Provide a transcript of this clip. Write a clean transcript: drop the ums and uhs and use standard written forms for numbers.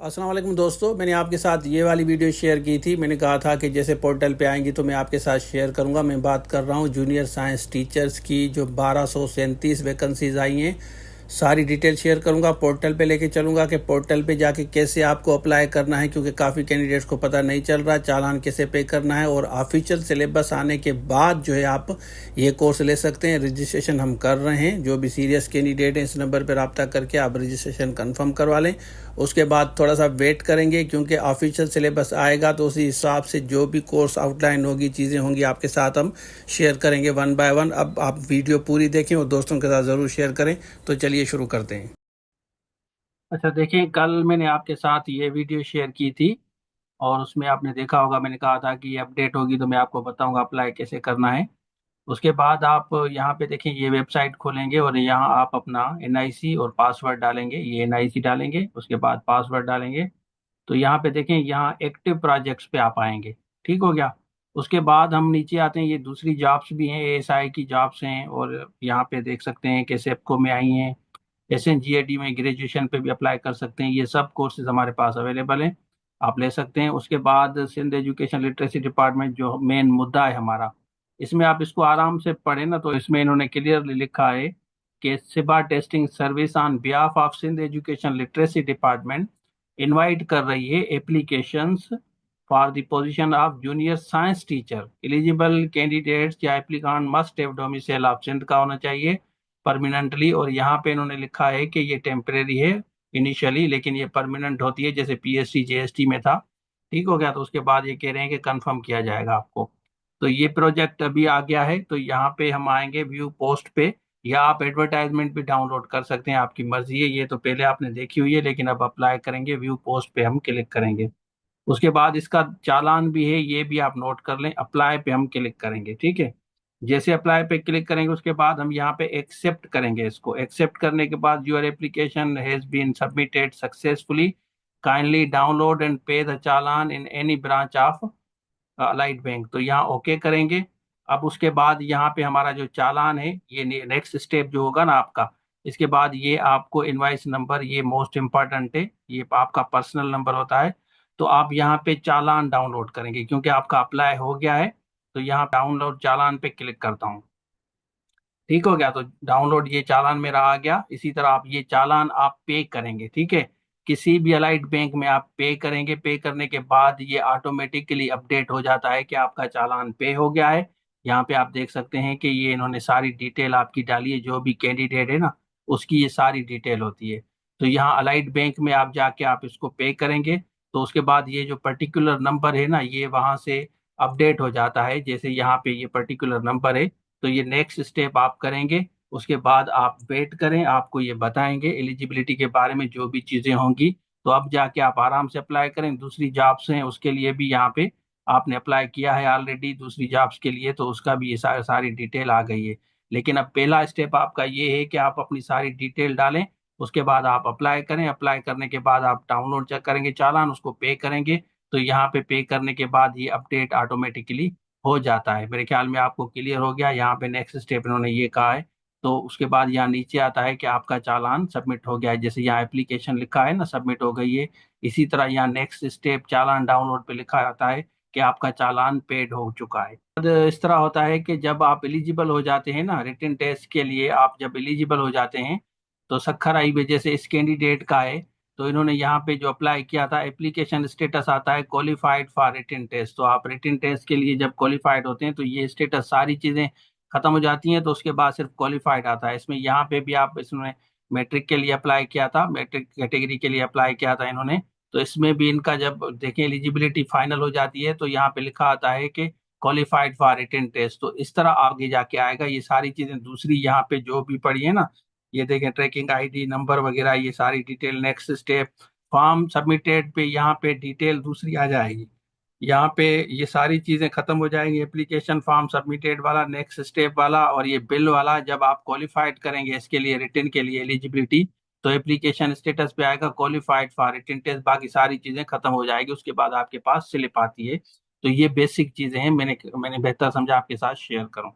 अस्सलाम वालेकुम दोस्तों, मैंने आपके साथ ये वाली वीडियो शेयर की थी। मैंने कहा था कि जैसे पोर्टल पे आएंगी तो मैं आपके साथ शेयर करूंगा। मैं बात कर रहा हूँ जूनियर साइंस टीचर्स की जो 1237 वैकेंसीज आई हैं। सारी डिटेल शेयर करूंगा, पोर्टल पे लेके चलूंगा कि पोर्टल पे जाके कैसे आपको अप्लाई करना है, क्योंकि काफ़ी कैंडिडेट्स को पता नहीं चल रहा, चालान कैसे पे करना है। और ऑफिशियल सिलेबस आने के बाद जो है आप ये कोर्स ले सकते हैं। रजिस्ट्रेशन हम कर रहे हैं। जो भी सीरियस कैंडिडेट हैं इस नंबर पर रब्ता करके आप रजिस्ट्रेशन कन्फर्म करवा लें। उसके बाद थोड़ा सा वेट करेंगे, क्योंकि ऑफिशियल सिलेबस आएगा तो उसी हिसाब से जो भी कोर्स आउटलाइन होगी, चीज़ें होंगी, आपके साथ हम शेयर करेंगे वन बाय वन। अब आप वीडियो पूरी देखें और दोस्तों के साथ ज़रूर शेयर करें। तो चलिए शुरू करते हैं। अच्छा देखें, कल मैंने आपके साथ ये वीडियो शेयर की थी और उसमें आपने देखा होगा, मैंने कहा था कि ये अपडेट होगी तो मैं आपको बताऊंगा अप्लाई कैसे करना है। उसके बाद आप यहाँ पे देखें, ये वेबसाइट खोलेंगे और यहाँ आप अपना एनआईसी और पासवर्ड डालेंगे। ये एनआईसी डालेंगे, उसके बाद पासवर्ड डालेंगे। तो यहाँ पे देखें, यहाँ एक्टिव प्रोजेक्ट्स पे आप आएंगे। ठीक हो गया। उसके बाद हम नीचे आते हैं, ये दूसरी जॉब्स भी हैं, एएसआई की जॉब्स हैं। और यहाँ पे देख सकते हैं कि सेप्को में आई हैं। एसएनजीएडी में ग्रेजुएशन पे भी अप्लाई कर सकते हैं। ये सब कोर्सेज हमारे पास अवेलेबल हैं, आप ले सकते हैं। उसके बाद सिंध एजुकेशन लिटरेसी डिपार्टमेंट जो मेन मुद्दा है हमारा, इसमें आप इसको आराम से पढ़ें ना, तो इसमें इन्होंने क्लियरली लिखा है कि SIBA testing service on behalf of Sindh education literacy department invite कर रही है applications for the position of junior science teacher. Eligible candidates या applicant must have domicile of Sindh का होना चाहिए परमानेंटली। और यहाँ पे इन्होंने लिखा है कि ये टेम्परेरी है इनिशियली, लेकिन ये परमानेंट होती है, जैसे पीएसटी जेएसटी में था। ठीक हो गया। तो उसके बाद ये कह रहे हैं कि कंफर्म किया जाएगा आपको। तो ये प्रोजेक्ट अभी आ गया है। तो यहाँ पे हम आएंगे व्यू पोस्ट पे, या आप एडवर्टाइजमेंट भी डाउनलोड कर सकते हैं, आपकी मर्जी है। ये तो पहले आपने देखी हुई है, लेकिन अब अप्लाई करेंगे, व्यू पोस्ट पे हम क्लिक करेंगे। उसके बाद इसका चालान भी है, ये भी आप नोट कर लें। अप्लाई पे हम क्लिक करेंगे, ठीक है। जैसे अप्लाई पे क्लिक करेंगे उसके बाद हम यहाँ पे एक्सेप्ट करेंगे। इसको एक्सेप्ट करने के बाद your application has been submitted successfully, kindly download and pay the challan in any branch of allied bank. तो यहाँ ओके करेंगे। अब उसके बाद यहाँ पे हमारा जो चालान है, ये नेक्स्ट स्टेप जो होगा ना आपका, इसके बाद ये आपको इनवाइस नंबर, ये मोस्ट इम्पॉर्टेंट है, ये आपका पर्सनल नंबर होता है। तो आप यहाँ पे चालान डाउनलोड करेंगे, क्योंकि आपका अप्लाई हो गया है। तो यहाँ डाउनलोड चालान पे क्लिक करता हूँ। ठीक हो गया। तो डाउनलोड ये चालान मेरा आ गया। इसी तरह आप ये चालान आप पे करेंगे, ठीक है। किसी भी अलाइड बैंक में आप पे करेंगे। पे करने के बाद ये ऑटोमेटिकली अपडेट हो जाता है कि आपका चालान पे हो गया है। यहाँ पे आप देख सकते हैं कि ये इन्होंने सारी डिटेल आपकी डाली है, जो भी कैंडिडेट है ना, उसकी ये सारी डिटेल होती है। तो यहाँ अलाइड बैंक में आप जाके आप इसको पे करेंगे। तो उसके बाद ये जो पर्टिकुलर नंबर है ना, ये वहाँ से अपडेट हो जाता है। जैसे यहाँ पे ये पर्टिकुलर नंबर है, तो ये नेक्स्ट स्टेप आप करेंगे। उसके बाद आप वेट करें, आपको ये बताएंगे एलिजिबिलिटी के बारे में जो भी चीज़ें होंगी। तो अब जाके आप आराम से अप्लाई करें। दूसरी जॉब्स हैं उसके लिए भी यहाँ पे आपने अप्लाई किया है ऑलरेडी दूसरी जॉब्स के लिए, तो उसका भी ये सारी डिटेल आ गई है। लेकिन अब पहला स्टेप आपका ये है कि आप अपनी सारी डिटेल डालें। उसके बाद आप अप्लाई करें। अप्लाई करने के बाद आप डाउनलोड चेक करेंगे चालान, उसको पे करेंगे। तो यहाँ पे पे करने के बाद ये अपडेट ऑटोमेटिकली हो जाता है। मेरे ख्याल में आपको क्लियर हो गया। यहाँ पे नेक्स्ट स्टेप इन्होंने ये कहा है। तो उसके बाद यहाँ नीचे आता है कि आपका चालान सबमिट हो गया है। जैसे यहाँ एप्लीकेशन लिखा है ना, सबमिट हो गई है, इसी तरह यहाँ नेक्स्ट स्टेप चालान डाउनलोड पे लिखा आता है कि आपका चालान पेड हो चुका है। इस तरह होता है कि जब आप एलिजिबल हो जाते हैं ना रिटन टेस्ट के लिए, आप जब एलिजिबल हो जाते हैं तो सखर आई भी जैसे इस कैंडिडेट का है, तो इन्होंने यहाँ पे जो अप्लाई किया था, एप्लीकेशन स्टेटस आता है क्वालिफाइड फॉर रिटन टेस्ट। तो आप रिटन टेस्ट के लिए जब क्वालिफाइड होते हैं तो ये स्टेटस सारी चीज़ें खत्म हो जाती हैं। तो उसके बाद सिर्फ क्वालिफाइड आता है। इसमें यहाँ पे भी आप, इसमें मैट्रिक के लिए अप्लाई किया था, मैट्रिक कैटेगरी के लिए अप्लाई किया था इन्होंने। तो इसमें भी इनका जब देखें एलिजिबिलिटी फाइनल हो जाती है, तो यहाँ पे लिखा आता है कि क्वालिफाइड फॉर रिटन टेस्ट। तो इस तरह आगे जाके आएगा। ये सारी चीज़ें दूसरी यहाँ पे जो भी पड़ी है ना, ये देखें ट्रैकिंग आईडी नंबर वगैरह, ये सारी detail. Next step form submitted पे यहाँ पे डिटेल दूसरी आ जाएगी। यहाँ पे ये सारी चीज़ें खत्म हो जाएंगी, एप्लीकेशन फॉर्म सबमिटेड वाला, नेक्स्ट स्टेप वाला, और ये बिल वाला। जब आप क्वालिफाइड करेंगे इसके लिए, रिटर्न के लिए एलिजिबिलिटी, तो एप्लीकेशन स्टेटस पे आएगा क्वालिफाइड फॉर रिटर्न टेस्ट। बाकी सारी चीज़ें खत्म हो जाएगी। उसके बाद आपके पास स्लिप आती है। तो ये बेसिक चीज़ें हैं, मैंने बेहतर समझा आपके साथ शेयर करूँ।